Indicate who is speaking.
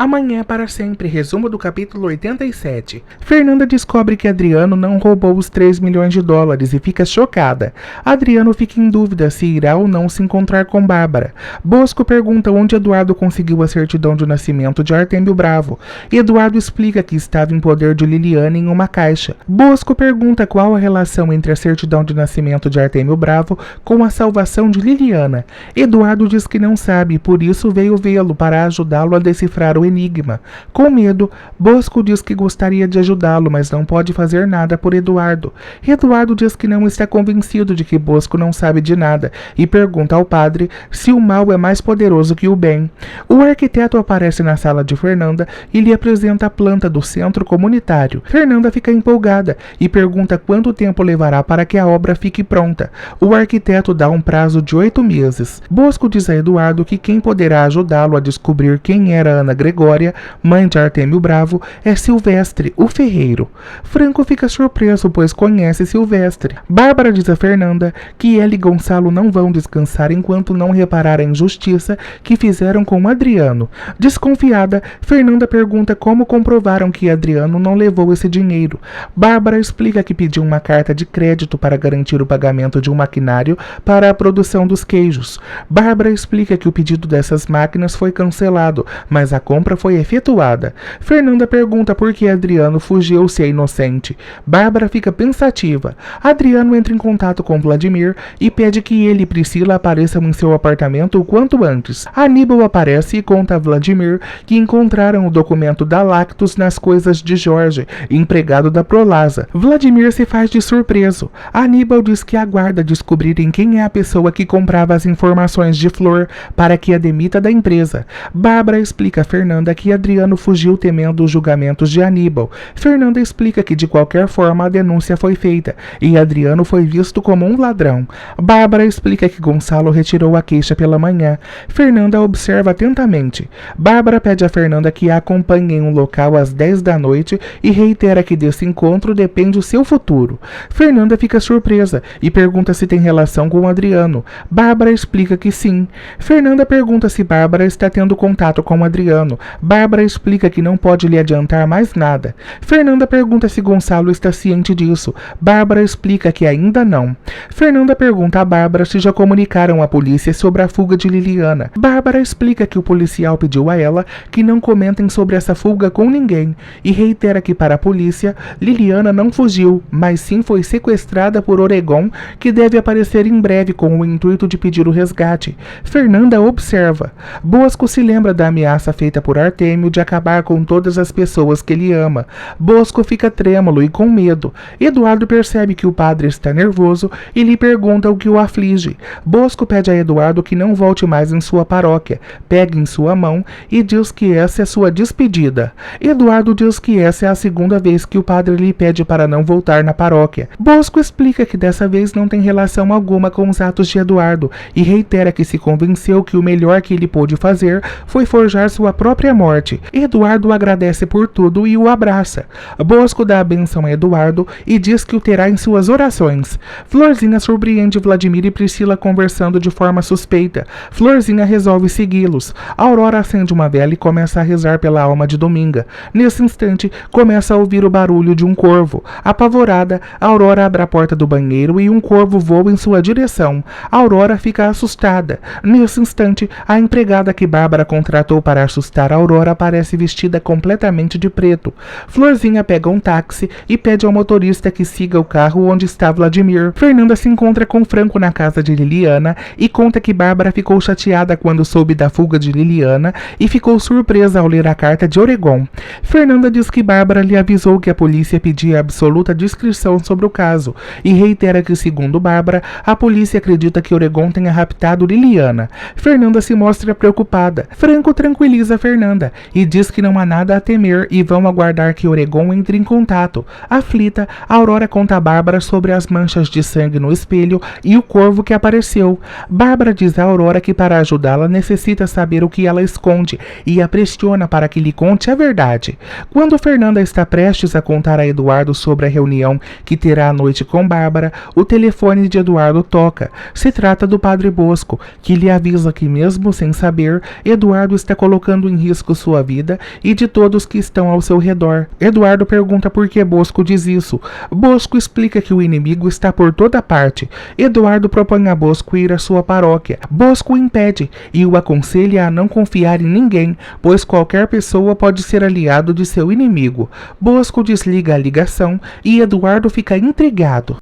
Speaker 1: Amanhã é para sempre, resumo do capítulo 87. Fernanda descobre que Adriano não roubou os 3 milhões de dólares e fica chocada. Adriano fica em dúvida se irá ou não se encontrar com Bárbara. Bosco pergunta onde Eduardo conseguiu a certidão de nascimento de Artêmio Bravo. Eduardo explica que estava em poder de Liliana em uma caixa. Bosco pergunta qual a relação entre a certidão de nascimento de Artêmio Bravo com a salvação de Liliana. Eduardo diz que não sabe e por isso veio vê-lo para ajudá-lo a decifrar o enigma. Com medo, Bosco diz que gostaria de ajudá-lo, mas não pode fazer nada por Eduardo. Eduardo diz que não está convencido de que Bosco não sabe de nada e pergunta ao padre se o mal é mais poderoso que o bem. O arquiteto aparece na sala de Fernanda e lhe apresenta a planta do centro comunitário. Fernanda fica empolgada e pergunta quanto tempo levará para que a obra fique pronta. O arquiteto dá um prazo de 8 meses. Bosco diz a Eduardo que quem poderá ajudá-lo a descobrir quem era Ana Gregória, mãe de Artêmio Bravo, é Silvestre, o ferreiro. Franco fica surpreso, pois conhece Silvestre. Bárbara diz a Fernanda que ela e Gonçalo não vão descansar enquanto não reparar a injustiça que fizeram com Adriano. Desconfiada, Fernanda pergunta como comprovaram que Adriano não levou esse dinheiro. Bárbara explica que pediu uma carta de crédito para garantir o pagamento de um maquinário para a produção dos queijos. Bárbara explica que o pedido dessas máquinas foi cancelado, mas a compra foi efetuada. Fernanda pergunta por que Adriano fugiu se é inocente. Bárbara fica pensativa. Adriano entra em contato com Vladimir e pede que ele e Priscila apareçam em seu apartamento o quanto antes. Aníbal aparece e conta a Vladimir que encontraram o documento da Lactus nas coisas de Jorge, empregado da Prolasa. Vladimir se faz de surpreso. Aníbal diz que aguarda descobrirem quem é a pessoa que comprava as informações de Flor para que a demita da empresa. Bárbara explica a Fernanda que Adriano fugiu temendo os julgamentos de Aníbal. Fernanda explica que de qualquer forma a denúncia foi feita e Adriano foi visto como um ladrão. Bárbara explica que Gonçalo retirou a queixa pela manhã. Fernanda observa atentamente. Bárbara pede a Fernanda que a acompanhe em um local às 10 da noite e reitera que desse encontro depende o seu futuro. Fernanda fica surpresa e pergunta se tem relação com Adriano. Bárbara explica que sim. Fernanda pergunta se Bárbara está tendo contato com Adriano. Bárbara explica que não pode lhe adiantar mais nada. Fernanda pergunta se Gonçalo está ciente disso. Bárbara explica que ainda não. Fernanda pergunta a Bárbara se já comunicaram à polícia sobre a fuga de Liliana. Bárbara explica que o policial pediu a ela que não comentem sobre essa fuga com ninguém e reitera que para a polícia, Liliana não fugiu, mas sim foi sequestrada por Oregon, que deve aparecer em breve com o intuito de pedir o resgate. Fernanda observa. Bosco se lembra da ameaça feita por Artêmio de acabar com todas as pessoas que ele ama. Bosco fica trêmulo e com medo. Eduardo percebe que o padre está nervoso e lhe pergunta o que o aflige. Bosco pede a Eduardo que não volte mais em sua paróquia, pega em sua mão e diz que essa é sua despedida. Eduardo diz que essa é a segunda vez que o padre lhe pede para não voltar na paróquia. Bosco explica que dessa vez não tem relação alguma com os atos de Eduardo e reitera que se convenceu que o melhor que ele pôde fazer foi forjar sua própria morte. Eduardo agradece por tudo e o abraça. Bosco dá a bênção a Eduardo e diz que o terá em suas orações. Florzinha surpreende Vladimir e Priscila conversando de forma suspeita. Florzinha resolve segui-los. Aurora acende uma vela e começa a rezar pela alma de Dominga. Nesse instante, começa a ouvir o barulho de um corvo. Apavorada, Aurora abre a porta do banheiro e um corvo voa em sua direção. Aurora fica assustada. Nesse instante, a empregada que Bárbara contratou para assustar Aurora aparece vestida completamente de preto. Florzinha pega um táxi e pede ao motorista que siga o carro onde está Vladimir. Fernanda se encontra com Franco na casa de Liliana e conta que Bárbara ficou chateada quando soube da fuga de Liliana e ficou surpresa ao ler a carta de Oregon. Fernanda diz que Bárbara lhe avisou que a polícia pedia absoluta discrição sobre o caso e reitera que, segundo Bárbara, a polícia acredita que Oregon tenha raptado Liliana. Fernanda se mostra preocupada. Franco tranquiliza Fernanda e diz que não há nada a temer e vão aguardar que Oregon entre em contato. Aflita, Aurora conta a Bárbara sobre as manchas de sangue no espelho e o corvo que apareceu. Bárbara diz a Aurora que para ajudá-la necessita saber o que ela esconde e a pressiona para que lhe conte a verdade. cidade. Quando Fernanda está prestes a contar a Eduardo sobre a reunião que terá à noite com Bárbara, o telefone de Eduardo toca. Se trata do Padre Bosco, que lhe avisa que, mesmo sem saber, Eduardo está colocando em risco sua vida e de todos que estão ao seu redor. Eduardo pergunta por que Bosco diz isso. Bosco explica que o inimigo está por toda parte. Eduardo propõe a Bosco ir à sua paróquia. Bosco o impede e o aconselha a não confiar em ninguém, pois qualquer pessoa pode ser aliado de seu inimigo. Bosco desliga a ligação e Eduardo fica intrigado.